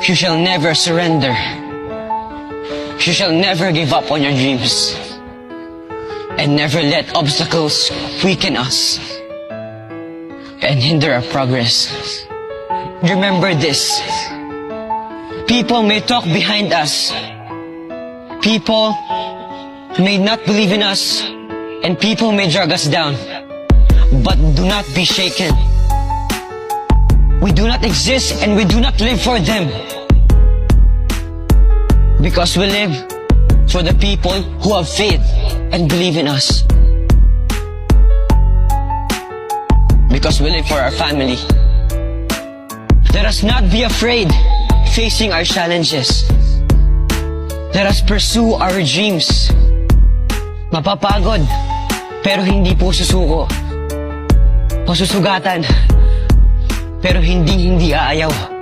You shall never surrender. You shall never give up on your dreams. And never let obstacles weaken us and hinder our progress. Remember this. People may talk behind us. People may not believe in us. And people may drag us down. But do not be shaken. We do not exist and we do not live for them. Because we live for the people who have faith and believe in us. Because we live for our family. Let us not be afraid facing our challenges. Let us pursue our dreams. Mapapagod, pero hindi po susuko. Masusugatan, pero hindi aayaw.